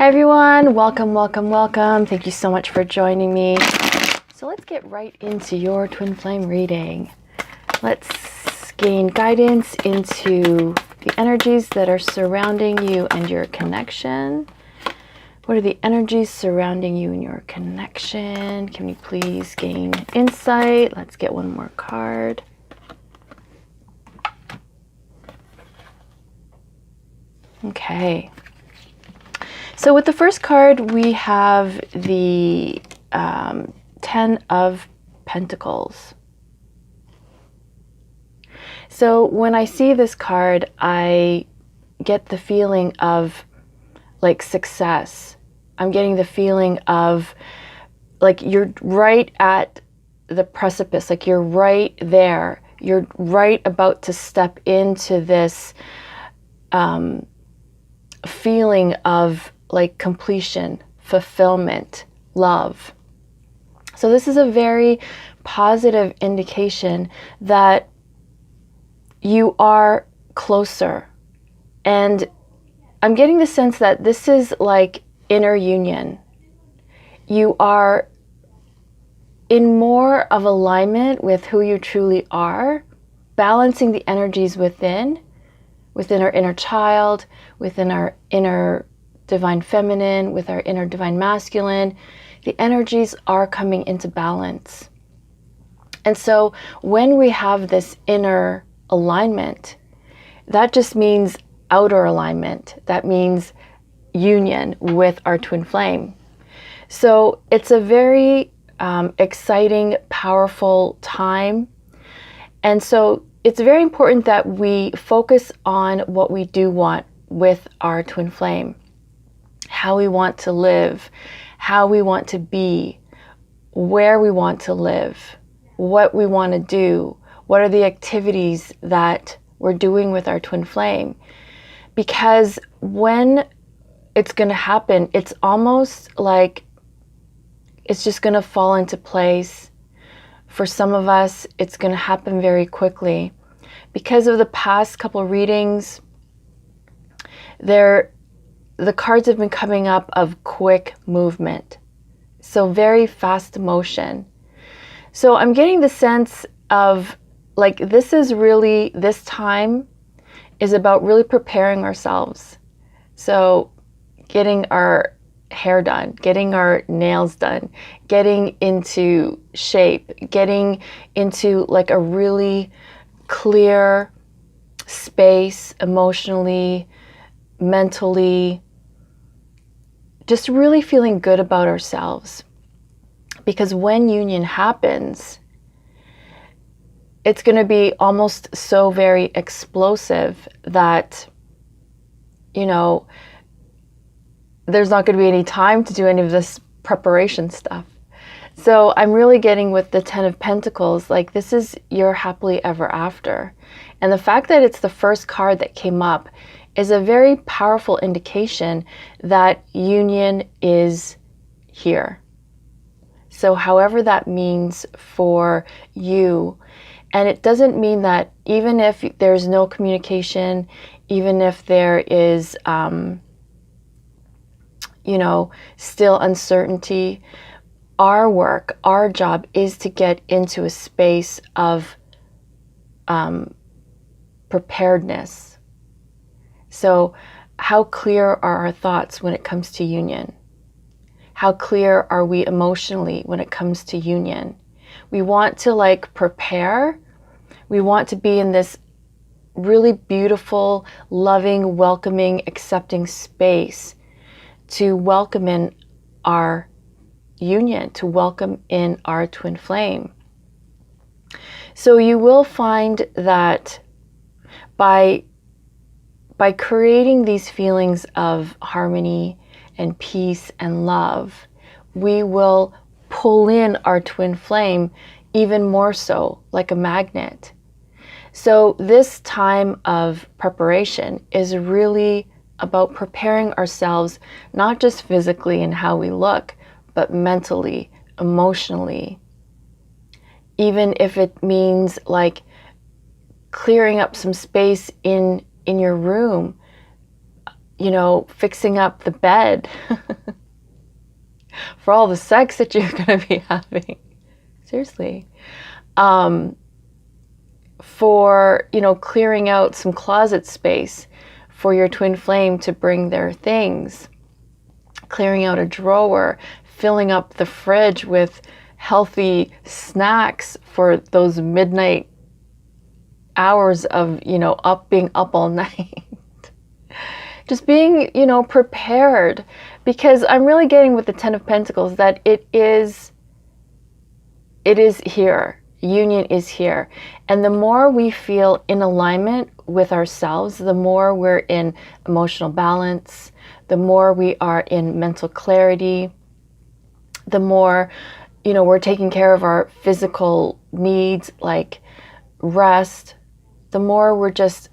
Hi everyone, welcome, welcome, welcome. Thank you so much for joining me. So let's get right into your twin flame reading. Let's gain guidance into the energies that are surrounding you and your connection. What are the energies surrounding you and your connection? Can we please gain insight? Let's get one more card. Okay. So with the first card, we have the 10 of Pentacles. So when I see this card, I get the feeling of like success. I'm getting the feeling of like you're right at the precipice, like you're right there. You're right about to step into this feeling of like completion, fulfillment, love. So this is a very positive indication that you are closer. And I'm getting the sense that this is like inner union. You are in more of alignment with who you truly are, balancing the energies within our inner child, within our inner divine feminine, with our inner divine masculine. The energies are coming into balance. And so when we have this inner alignment, that just means outer alignment. That means union with our twin flame. So it's a very exciting, powerful time. And so it's very important that we focus on what we do want with our twin flame. How we want to live, how we want to be, where we want to live, what we want to do, what are the activities that we're doing with our twin flame. Because when it's going to happen, it's almost like it's just going to fall into place. For some of us, it's going to happen very quickly. Because of the past couple readings, the cards have been coming up of quick movement. So very fast motion. So I'm getting the sense of like this time is about really preparing ourselves. So getting our hair done, getting our nails done, getting into shape, getting into like a really clear space emotionally, mentally, just really feeling good about ourselves. Because when union happens, it's going to be almost so very explosive that, you know, there's not going to be any time to do any of this preparation stuff. So I'm really getting with the 10 of Pentacles, like this is your happily ever after. And the fact that it's the first card that came up is a very powerful indication that union is here. So however that means for you, and it doesn't mean that even if there's no communication, even if there is, still uncertainty, our work, our job is to get into a space of preparedness. So how clear are our thoughts when it comes to union? How clear are we emotionally when it comes to union? We want to like prepare. We want to be in this really beautiful, loving, welcoming, accepting space to welcome in our union, to welcome in our twin flame. So you will find that by creating these feelings of harmony and peace and love, we will pull in our twin flame even more so, like a magnet. So this time of preparation is really about preparing ourselves, not just physically in how we look, but mentally, emotionally. Even if it means like clearing up some space in your room, you know, fixing up the bed for all the sex that you're going to be having. Seriously. For, you know, clearing out some closet space for your twin flame to bring their things, clearing out a drawer, filling up the fridge with healthy snacks for those midnight hours of, you know, being up all night. Just being, you know, prepared, because I'm really getting with the Ten of Pentacles that it is here. Union is here. And the more we feel in alignment with ourselves, the more we're in emotional balance, the more we are in mental clarity, the more, you know, we're taking care of our physical needs like rest, the more we're just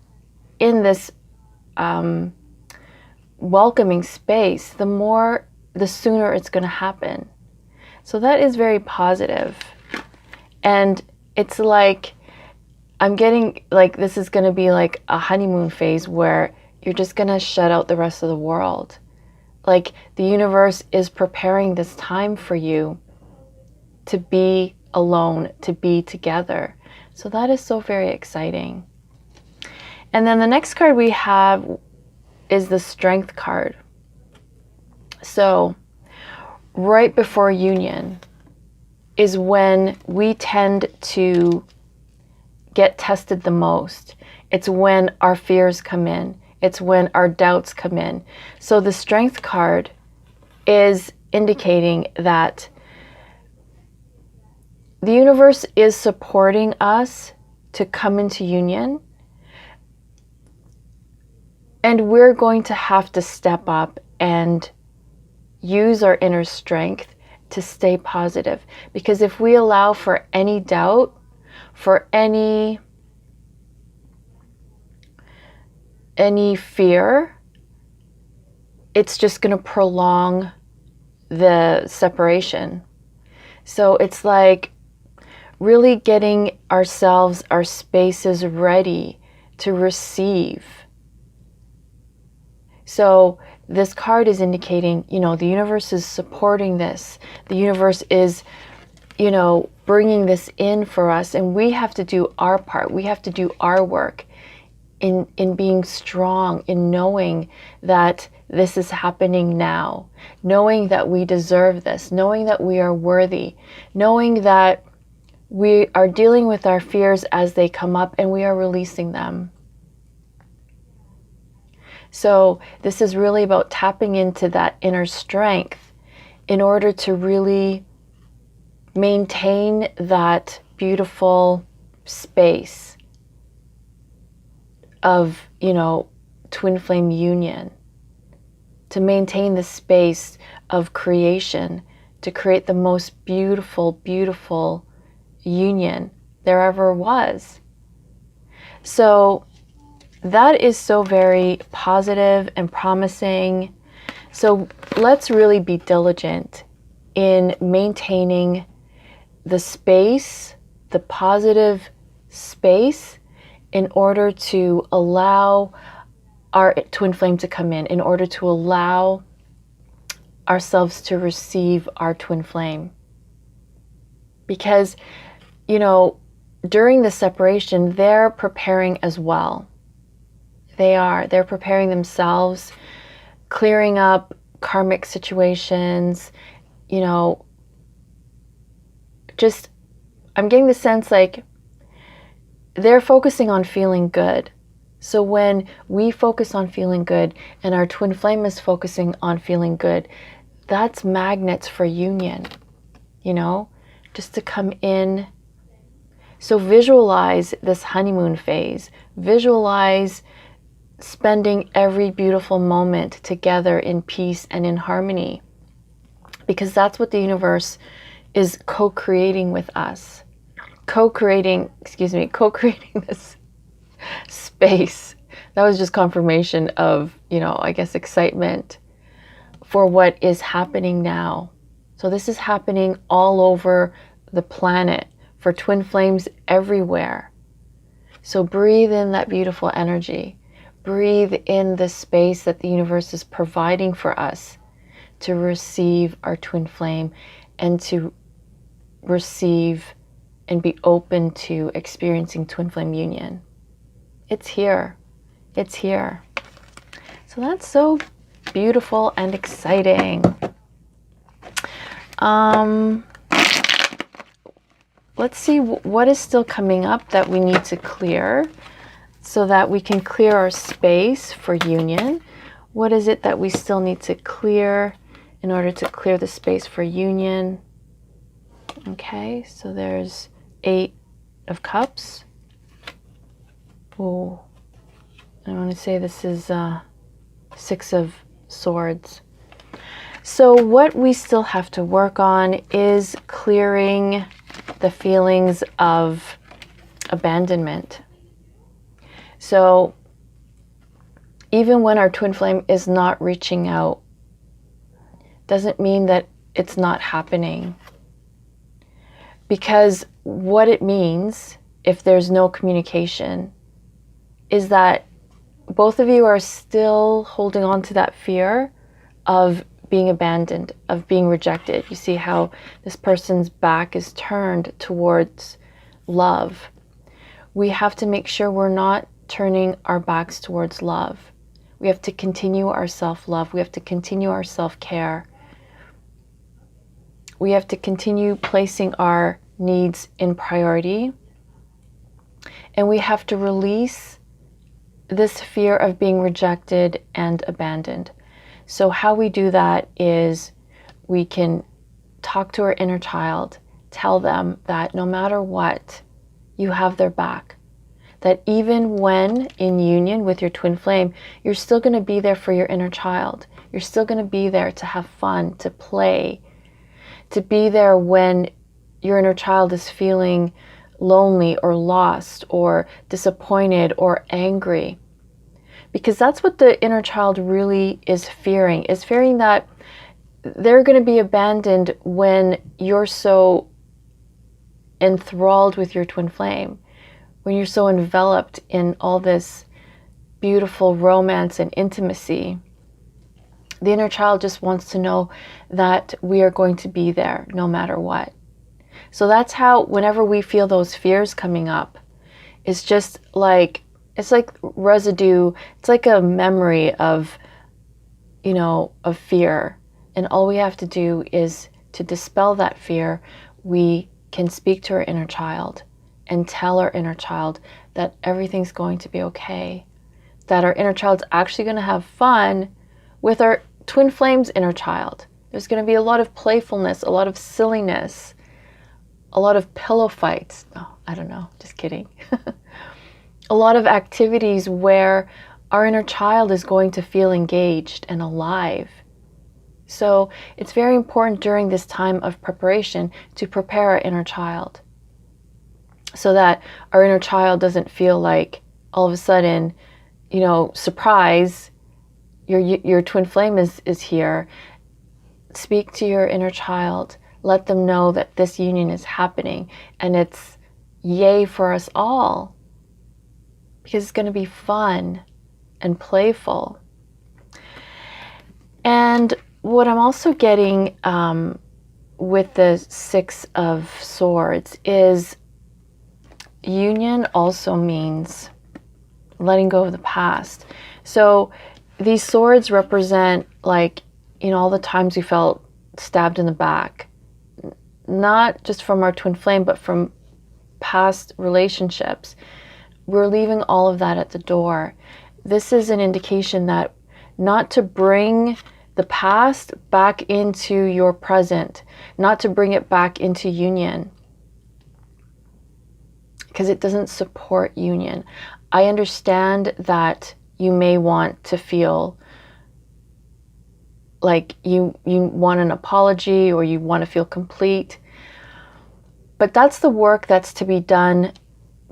in this welcoming space, the sooner it's going to happen. So that is very positive. And it's like, I'm getting like, this is going to be like a honeymoon phase where you're just going to shut out the rest of the world. Like the universe is preparing this time for you to be alone, to be together. So that is so very exciting. And then the next card we have is the Strength card. So right before union is when we tend to get tested the most. It's when our fears come in. It's when our doubts come in. So the Strength card is indicating that the universe is supporting us to come into union. And we're going to have to step up and use our inner strength to stay positive. Because if we allow for any doubt, for any fear, it's just going to prolong the separation. So it's like really getting ourselves, our spaces ready to receive. So this card is indicating, you know, the universe is supporting this. The universe is, you know, bringing this in for us, and we have to do our part. We have to do our work in being strong, in knowing that this is happening now, knowing that we deserve this, knowing that we are worthy, knowing that we are dealing with our fears as they come up and we are releasing them. So this is really about tapping into that inner strength in order to really maintain that beautiful space of, you know, twin flame union, to maintain the space of creation, to create the most beautiful, beautiful union there ever was. So that is so very positive and promising. So let's really be diligent in maintaining the space, the positive space, in order to allow our twin flame to come in order to allow ourselves to receive our twin flame. Because, you know, during the separation, they're preparing as well. They're preparing themselves, clearing up karmic situations, you know, just, I'm getting the sense like they're focusing on feeling good. So when we focus on feeling good and our twin flame is focusing on feeling good, that's magnets for union, you know, just to come in. So visualize this honeymoon phase. Visualize spending every beautiful moment together in peace and in harmony, because that's what the universe is co-creating with us. Co-creating this space. That was just confirmation of, you know, I guess excitement for what is happening now. So this is happening all over the planet for twin flames everywhere. So breathe in that beautiful energy. breathe in the space that the universe is providing for us to receive our twin flame and to receive and be open to experiencing twin flame union. It's here. It's here. So that's so beautiful and exciting. Let's see what is still coming up that we need to clear so that we can clear our space for union. What is it that we still need to clear in order to clear the space for union? Okay, so there's 8 of Cups. Oh, I want to say this is 6 of Swords. So what we still have to work on is clearing the feelings of abandonment. So even when our twin flame is not reaching out, doesn't mean that it's not happening. Because what it means, if there's no communication, is that both of you are still holding on to that fear of being abandoned, of being rejected. You see how this person's back is turned towards love. We have to make sure we're not turning our backs towards love. We have to continue our self-love. We have to continue our self-care. We have to continue placing our needs in priority. And we have to release this fear of being rejected and abandoned. So how we do that is we can talk to our inner child, tell them that no matter what, you have their back. That even when in union with your twin flame, you're still going to be there for your inner child. You're still going to be there to have fun, to play, to be there when your inner child is feeling lonely or lost or disappointed or angry. Because that's what the inner child really is fearing that they're going to be abandoned when you're so enthralled with your twin flame, when you're so enveloped in all this beautiful romance and intimacy. The inner child just wants to know that we are going to be there no matter what. So that's how, whenever we feel those fears coming up, it's just like, it's like residue. It's like a memory of, of fear. And all we have to do is to dispel that fear. We can speak to our inner child and tell our inner child that everything's going to be okay. That our inner child's actually going to have fun with our twin flame's inner child. There's going to be a lot of playfulness, a lot of silliness, a lot of pillow fights. Oh, I don't know, just kidding. A lot of activities where our inner child is going to feel engaged and alive. So it's very important during this time of preparation to prepare our inner child so that our inner child doesn't feel like all of a sudden, surprise, your twin flame is here. Speak to your inner child. Let them know that this union is happening and it's yay for us all. Because it's going to be fun and playful. And what I'm also getting with the 6 of Swords is union also means letting go of the past. So these swords represent all the times we felt stabbed in the back. Not just from our twin flame, but from past relationships. We're leaving all of that at the door. This is an indication that not to bring the past back into your present, not to bring it back into union, because it doesn't support union. I understand that you may want to feel like you want an apology or you want to feel complete, but that's the work that's to be done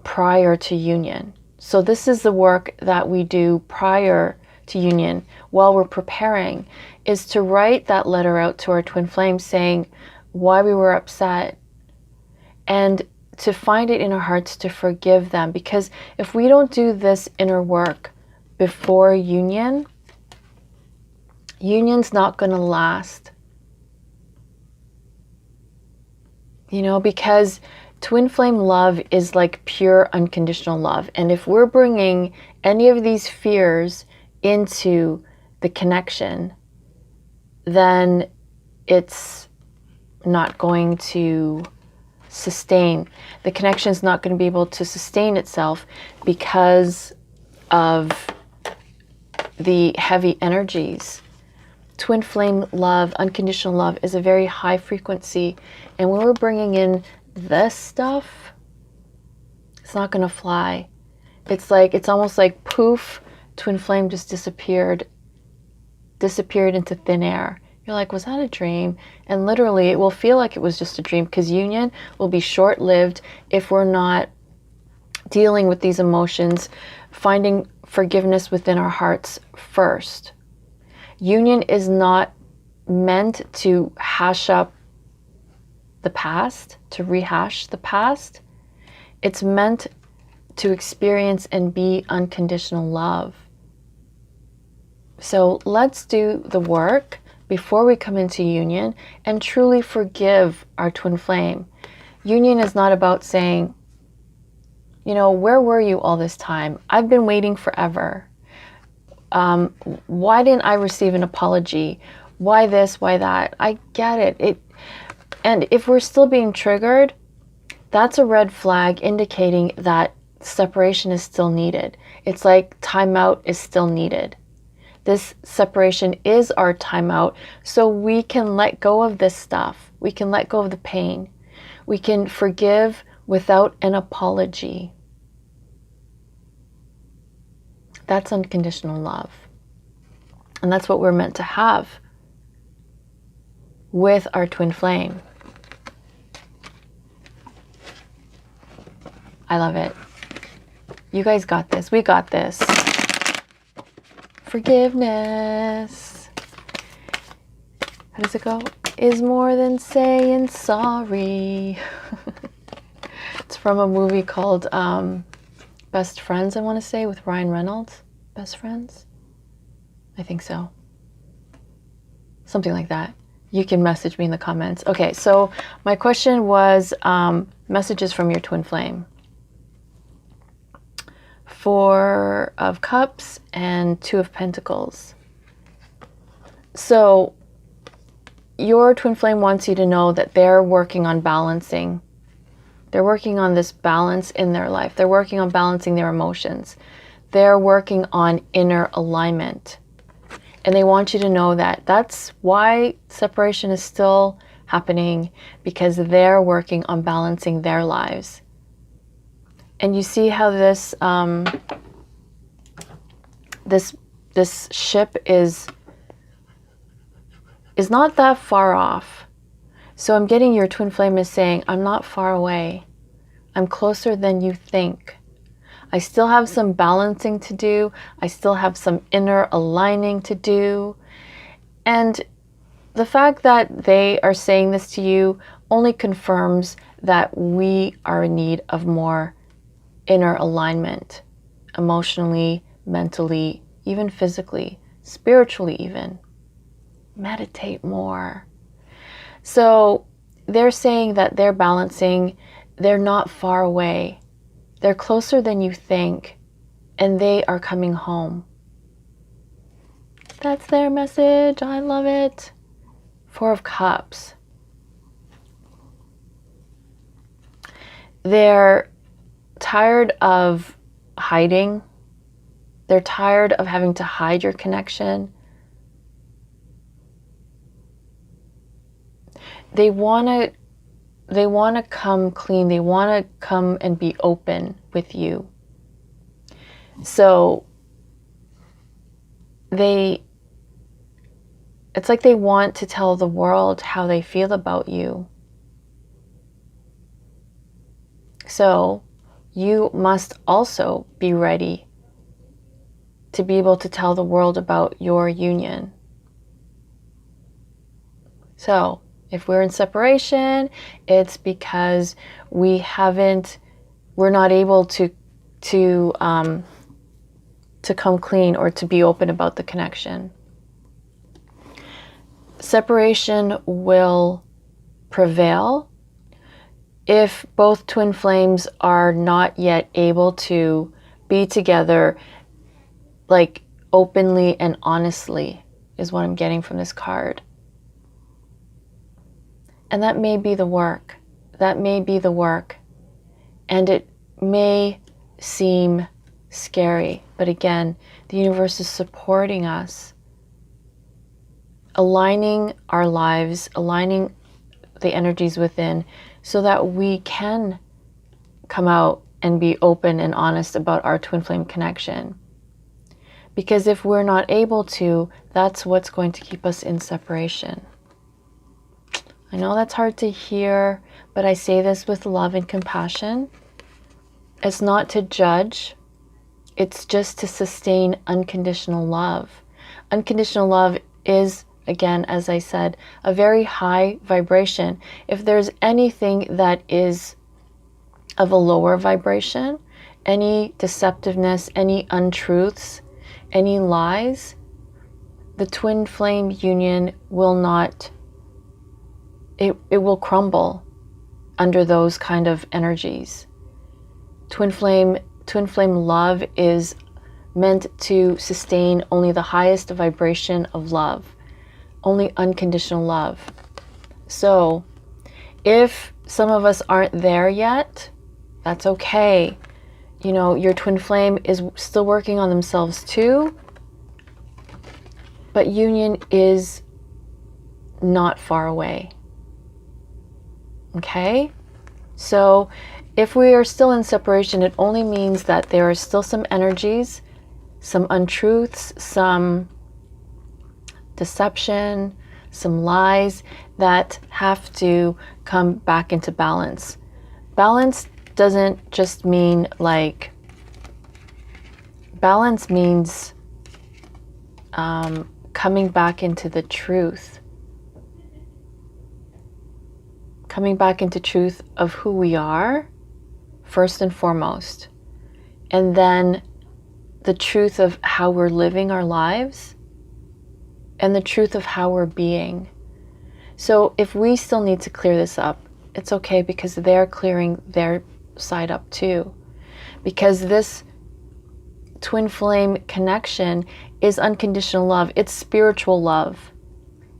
prior to union. So this is the work that we do prior to union while we're preparing, is to write that letter out to our twin flame saying why we were upset and to find it in our hearts to forgive them. Because if we don't do this inner work before union, union's not going to last. You know, because twin flame love is like pure unconditional love. And if we're bringing any of these fears into the connection, then it's not going to sustain. The connection is not going to be able to sustain itself because of the heavy energies. Twin flame love, unconditional love, is a very high frequency. And when we're bringing in this stuff, it's not going to fly. It's almost like poof, twin flame just disappeared into thin air. You're like, was that a dream? And literally, it will feel like it was just a dream, because union will be short-lived if we're not dealing with these emotions, finding forgiveness within our hearts first. Union is not meant to hash up the past, to rehash the past. It's meant to experience and be unconditional love. So let's do the work before we come into union and truly forgive our twin flame. Union is not about saying, you know, where were you all this time? I've been waiting forever. Why didn't I receive an apology? Why this? Why that? I get it. And if we're still being triggered, that's a red flag indicating that separation is still needed. It's like timeout is still needed. This separation is our timeout, so we can let go of this stuff. We can let go of the pain. We can forgive without an apology. That's unconditional love. And that's what we're meant to have with our twin flame. I love it. You guys got this. We got this. Forgiveness. How does it go? Is more than saying sorry. It's from a movie called Best Friends, I want to say, with Ryan Reynolds. Best Friends? I think so. Something like that. You can message me in the comments. Okay, so my question was messages from your twin flame. 4 of Cups and 2 of Pentacles. So your twin flame wants you to know that they're working on balancing. They're working on this balance in their life. They're working on balancing their emotions. They're working on inner alignment. And they want you to know that that's why separation is still happening, because they're working on balancing their lives. And you see how this this ship is not that far off. So I'm getting your twin flame is saying, I'm not far away. I'm closer than you think. I still have some balancing to do. I still have some inner aligning to do. And the fact that they are saying this to you only confirms that we are in need of more inner alignment, emotionally, mentally, even physically, spiritually even. Meditate more. So they're saying that they're balancing, they're not far away. They're closer than you think, and they are coming home. That's their message. I love it. 4 of Cups. They're tired of hiding. They're tired of having to hide your connection. They want to come clean. They want to come and be open with you. So it's like they want to tell the world how they feel about you. So you must also be ready to be able to tell the world about your union. So if we're in separation, it's because we're not able to to come clean or to be open about the connection. Separation will prevail if both twin flames are not yet able to be together, like openly and honestly, is what I'm getting from this card. And that may be the work. That may be the work. And it may seem scary, but again, the universe is supporting us, aligning our lives, aligning the energies within, so that we can come out and be open and honest about our twin flame connection. Because if we're not able to, that's what's going to keep us in separation. I know that's hard to hear, but I say this with love and compassion. It's not to judge. It's just to sustain unconditional love. Unconditional love is, again, as I said, a very high vibration. If there's anything that is of a lower vibration, any deceptiveness, any untruths, any lies, the twin flame union will not, it will crumble under those kind of energies. Twin flame love is meant to sustain only the highest vibration of love, only unconditional love. So if some of us aren't there yet, that's okay. You know, your twin flame is still working on themselves too, but union is not far away. Okay? So if we are still in separation, it only means that there are still some energies, some untruths, some deception, some lies that have to come back into balance. Balance doesn't just mean like, balance means coming back into the truth. Coming back into truth of who we are, first and foremost. And then the truth of how we're living our lives, and the truth of how we're being. So if we still need to clear this up, it's okay, because they're clearing their side up too. Because this twin flame connection is unconditional love. It's spiritual love.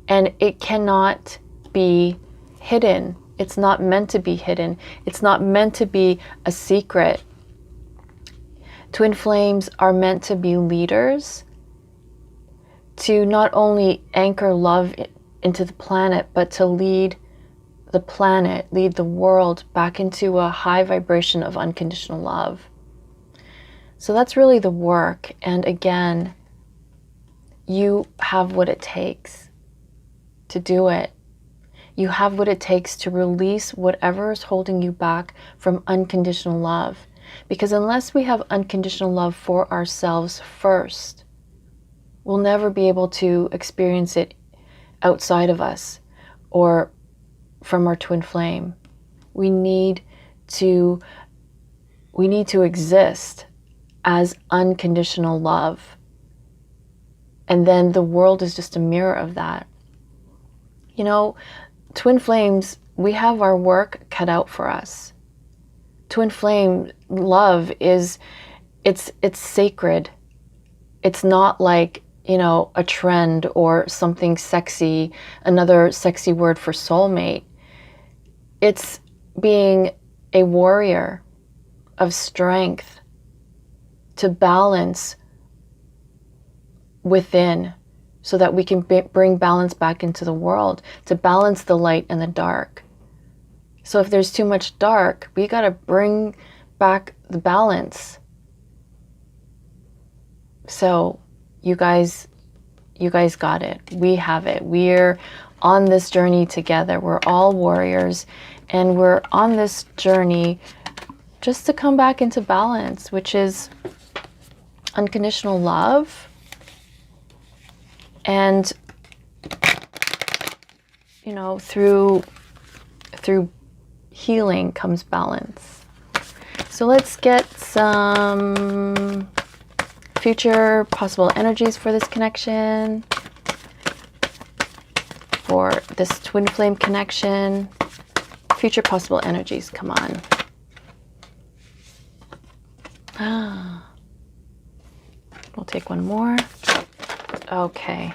And it cannot be hidden. It's not meant to be hidden. It's not meant to be a secret. Twin flames are meant to be leaders, to not only anchor love into the planet, but to lead the planet, lead the world back into a high vibration of unconditional love. So that's really the work. And again, you have what it takes to do it. You have what it takes to release whatever is holding you back from unconditional love. Because unless we have unconditional love for ourselves first, we'll never be able to experience it outside of us or from our twin flame. We need to exist as unconditional love. And then the world is just a mirror of that. You know, twin flames, we have our work cut out for us. Twin flame love it's sacred. It's not like, you know, a trend or something sexy, another sexy word for soulmate. It's being a warrior of strength to balance within, so that we can bring balance back into the world, to balance the light and the dark. So if there's too much dark, we got to bring back the balance. So you guys got it. We have it. We're on this journey together. We're all warriors, and we're on this journey just to come back into balance, which is unconditional love. And, you know, through healing comes balance. So let's get some Future possible energies for this connection, for this twin flame connection. Future possible energies, come on. We'll take one more. Okay.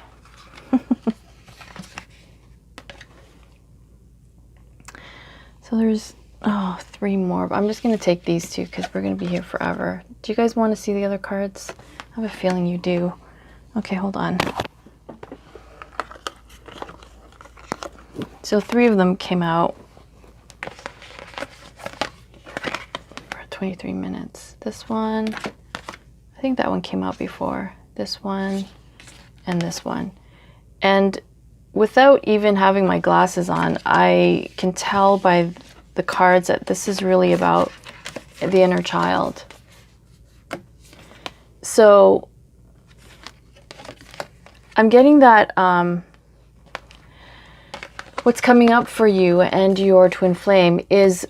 So there's, 3 more. I'm just going to take these 2 because we're going to be here forever. Do you guys want to see the other cards? I have a feeling you do. Okay, hold on. So 3 of them came out. We're at 23 minutes. This one, I think that one came out before. This one and this one. And without even having my glasses on, I can tell by the cards that this is really about the inner child. So I'm getting that what's coming up for you and your twin flame is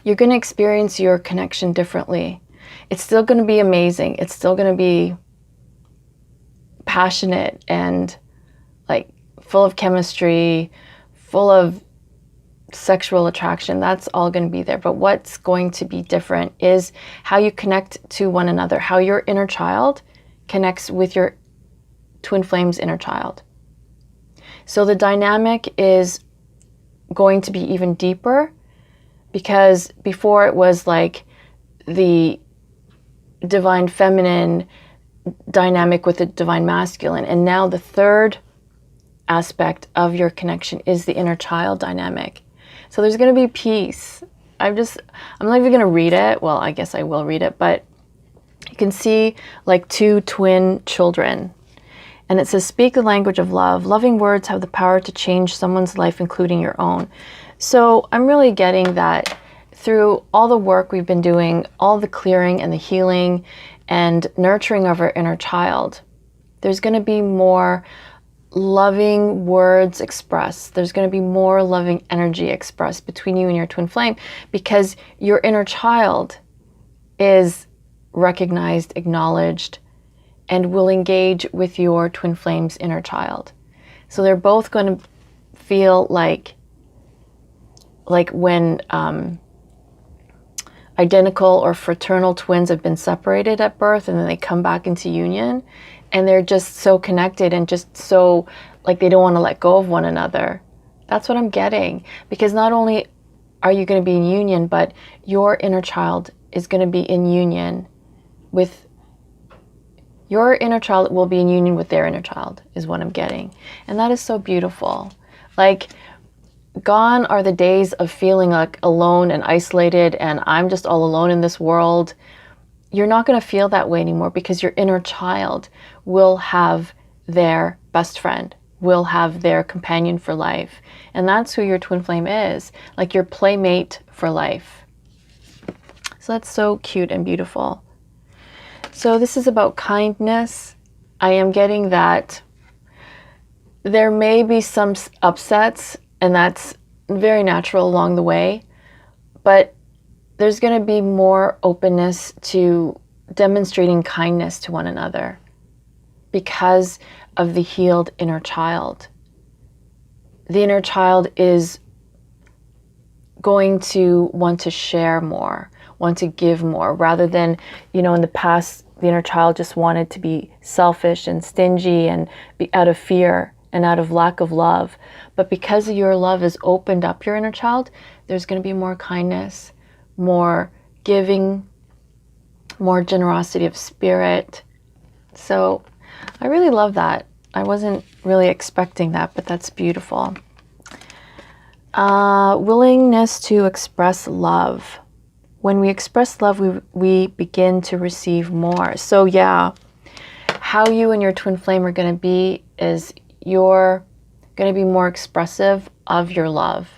you're going to experience your connection differently. It's still going to be amazing. It's still going to be passionate and like full of chemistry, full of sexual attraction. That's all going to be there. But what's going to be different is how you connect to one another, how your inner child connects with your twin flame's inner child. So the dynamic is going to be even deeper, because before it was like the divine feminine dynamic with the divine masculine, and now the third aspect of your connection is the inner child dynamic. So there's going to be peace. I'm not even going to read it. Well, I guess I will read it, but you can see like 2 twin children. And it says, speak the language of love. Loving words have the power to change someone's life, including your own. So I'm really getting that through all the work we've been doing, all the clearing and the healing and nurturing of our inner child, there's going to be more loving words expressed. There's going to be more loving energy expressed between you and your twin flame, because your inner child is recognized, acknowledged, and will engage with your twin flame's inner child. So they're both going to feel like when identical or fraternal twins have been separated at birth and then they come back into union, and they're just so connected and just so like they don't want to let go of one another. That's what I'm getting. Because not only are you going to be in union, but your inner child is going to be in union with your inner child, will be in union with their inner child, is what I'm getting. And that is so beautiful. Like, gone are the days of feeling like alone and isolated and I'm just all alone in this world. You're not going to feel that way anymore, because your inner child will have their best friend, will have their companion for life. And that's who your twin flame is, like your playmate for life. So that's so cute and beautiful. So this is about kindness. I am getting that there may be some upsets, and that's very natural along the way, but there's going to be more openness to demonstrating kindness to one another because of the healed inner child. The inner child is going to want to share more, want to give more, rather than, in the past, the inner child just wanted to be selfish and stingy and be out of fear and out of lack of love. But because your love has opened up your inner child, there's going to be more kindness, more giving, more generosity of spirit. So I really love that. I wasn't really expecting that, but that's beautiful. Willingness to express love. When we express love, we begin to receive more. So yeah, how you and your twin flame are going to be is you're going to be more expressive of your love.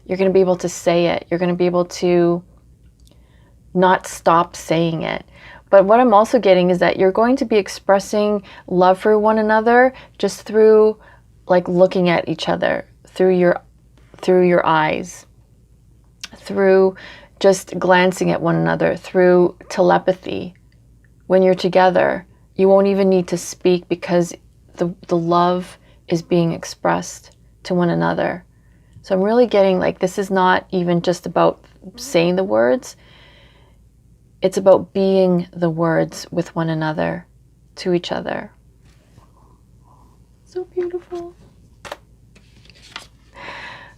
You're going to be able to say it. You're going to be able to not stop saying it. But what I'm also getting is that you're going to be expressing love for one another just through like looking at each other, through your eyes, through just glancing at one another, through telepathy. when you're together, you won't even need to speak because the love is being expressed to one another. So I'm really getting like, this is not even just about saying the words. It's about being the words with one another, to each other. So beautiful.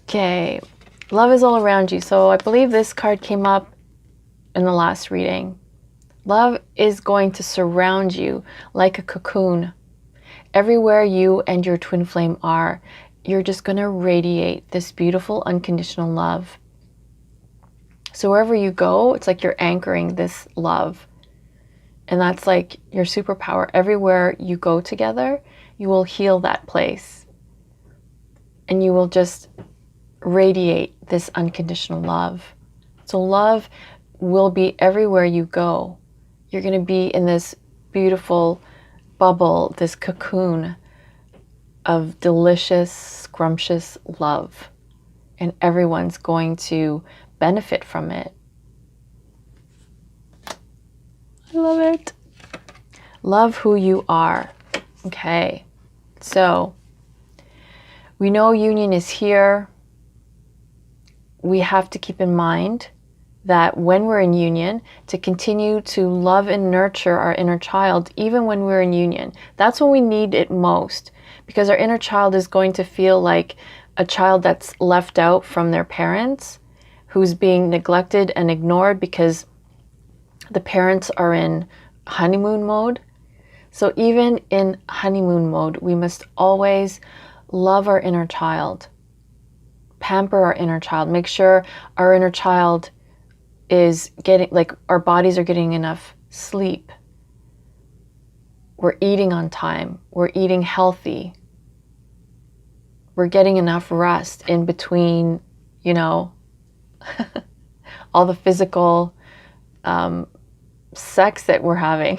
Okay, love is all around you. So I believe this card came up in the last reading. Love is going to surround you like a cocoon. Everywhere you and your twin flame are, you're just going to radiate this beautiful unconditional love. So wherever you go, it's like you're anchoring this love. And that's like your superpower. Everywhere you go together, you will heal that place. And you will just radiate this unconditional love. So love will be everywhere you go. You're going to be in this beautiful bubble, this cocoon of delicious, scrumptious love. And everyone's going to benefit from it. I love it. Love who you are. Okay, so we know union is here. We have to keep in mind that when we're in union, to continue to love and nurture our inner child, even when we're in union. That's when we need it most, because our inner child is going to feel like a child that's left out from their parents, who's being neglected and ignored because the parents are in honeymoon mode. So even in honeymoon mode, we must always love our inner child, pamper our inner child, make sure our inner child is getting, like, our bodies are getting enough sleep. We're eating on time. We're eating healthy. We're getting enough rest in between, you know, all the physical sex that we're having.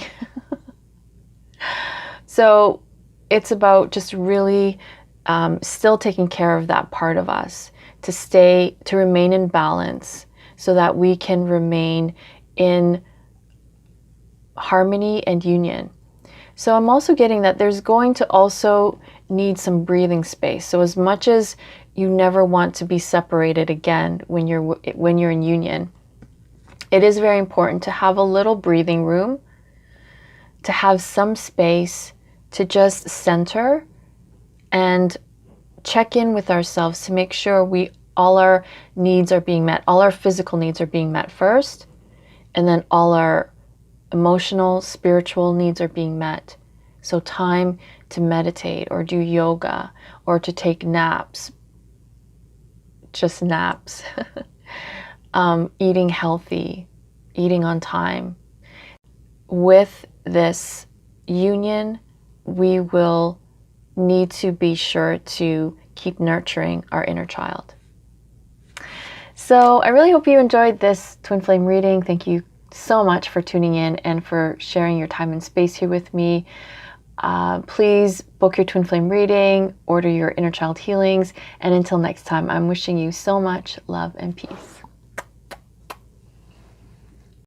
So it's about just really still taking care of that part of us, to remain in balance, so that we can remain in harmony and union. So I'm also getting that there's going to also need some breathing space. So as much as you never want to be separated again when you're in union, it is very important to have a little breathing room, to have some space to just center and check in with ourselves to make sure all our needs are being met. All our physical needs are being met first, and then all our emotional, spiritual needs are being met. So time to meditate or do yoga or to take naps, just naps. Eating healthy, eating on time. With this union, we will need to be sure to keep nurturing our inner child. So I really hope you enjoyed this twin flame reading. Thank you so much for tuning in and for sharing your time and space here with me. Please book your twin flame reading, order your Innerchild healings, and until next time, I'm wishing you so much love and peace.